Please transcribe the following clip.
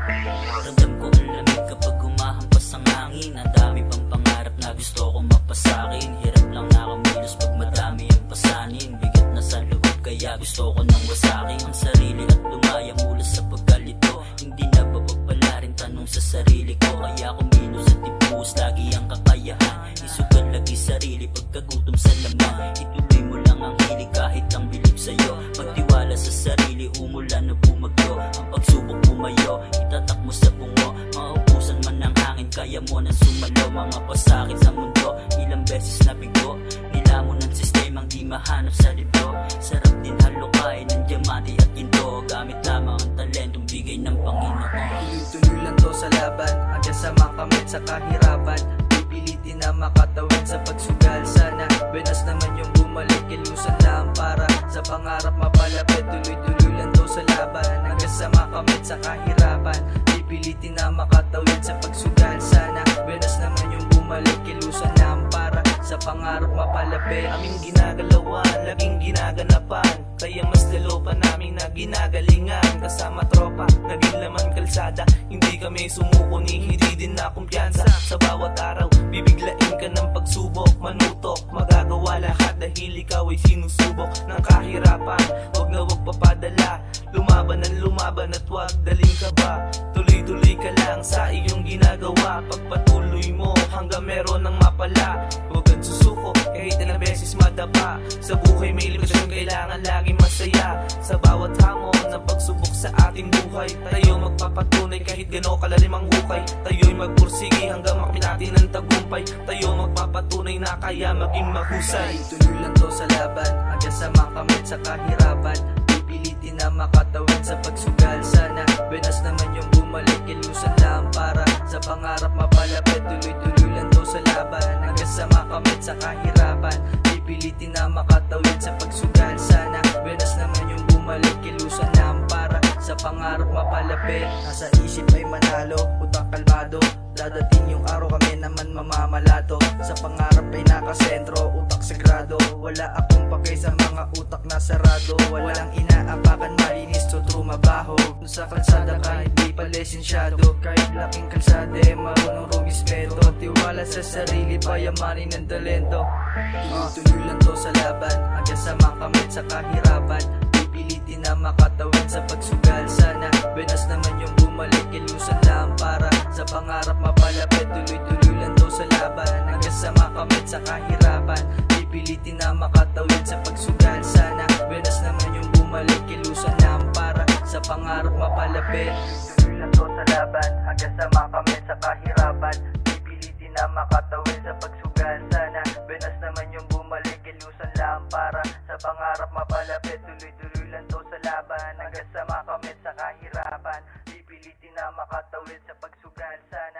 Ramdam ko ang lamig kapag humahampas ang hangin. Ang dami pang pangarap na gusto ko mapasakin. Hirap lang nakamilos pag madami ang pasanin. Bigat na sa loob kaya gusto ko nang wasakin ang sarili at lumaya mula sa pagkalito. Hindi na papagpala rin tanong sa sarili ko, kaya kumilos at ibuhos lagi ang kakayahan. Isugal lagi sarili pagkagutom sa laman. Ituloy mo lang ang hilig kahit ang bilib sa'yo. Pagtiwala sa sarili, umulan o bumagyo. Ang pagsubok bumayo, itatak mo sa bungo. Maupusan man ng hangin, kaya mo nang sumalo. Mga pasakit sa mundo, ilang beses nabigo. Nilamon ng sistemang di mahanap sa libro. Sarap din halukain ng diamante at ginto. Gamit lamang ang talentong bigay ng Panginoon. Tuloy-tuloy lang to sa laban, hanggang sa makamit sa kahirapan. Pipilitin na makatawid sa pagsugal. Sana benas naman yung bumalik, ilusan lang para sa pangarap mapalapit. Tuloy-tuloy lang to sa laban, hanggang sa makamit sa kahirapan. Pipilitin na makatawid sa pagsugal. Sana benas naman yung bumalik, ilusan lang para sa pangarap mapalapit. Aming ginagalawan, laging ginaganapan, kaya mas lalo pa naming na ginagalingan. Kasama tropa, naging laman kalsada. Hindi kami sumuko ni hindi din na kumpiyansa. Sa bawat araw, bibiglain ka ng pagsubok. Manutok, magagawa lahat dahil ikaw ay sinusubok ng kahirapan. Huwag na huwag papadala, lumaban ng lumaban at huwag daling ka ba. Tuloy-tuloy ka lang sa iyong ginagawa. Pagpatuloy mo hanggang meron ng mapala. Huwag kang susuko kahit ilang beses madapa. Sa buhay may limitasyon, kailangan laging masaya. Sa bawat hamon ng pagsubok sa ating buhay, tayo magpapatunay kahit gano'n kalalim ang hukay. Tayo'y magpursige hanggang makamit natin ang tagumpay. Tayo magpapatunay na kaya maging mahusay. Tuloy lang to sa laban, hanggang sa makamit sa kahirapan. Pipilitin na makatawid sa pagsugal. Sana benas naman yung bumalik, ilusan lang para sa pangarap mapalapit. Tuloy-tuloy lang to sa laban, hanggang sa makamit sa kahirapan. Pipilitin na makatawid sa pagsugal. Sana benas naman yung bumalik, ilusan lang para sa pangarap mapalapit. Nasa isip ay manalo, utak kalmado. Dadating yung araw kami naman mamamalato. Sa pangarap ay nakasentro, utak sagrado. Wala akong pagay sa mga utak na sarado. Walang inaapakan, malinis to true mabaho. Sa kalsada kahit di pa lesensyado, kahit laking kalsada eh marunong rumispeto. Tiwala sa sarili, payamanin ng talento. Tuloy lang to sa laban, hanggang sa makamit sa kahirapan. Pipilitin na makatawid sa pagsugal. Sana benas naman yung bumalik, ilusan lang para sa pangarap mapalapit. Tuloy-tuloy lang to sa laban, hanggang sa makamit sa kahirapan. Pipilitin na makatawid sa pagsugal. Sana benas naman yung bumalik, ilusan lang para sa pangarap mapalapit. Tuloy lang to sa laban, hanggang sa makamit sa kahirapan. Pipilitin na makatawid sa pagsugal. Sana benas naman yung bumalik, ilusan lang para sa pangarap mapalapit. Tuloy-tuloy lang to sa laban, hanggang sa makamit sa kahirapan. Pipilitin na makatawid sa pagsugal. Sana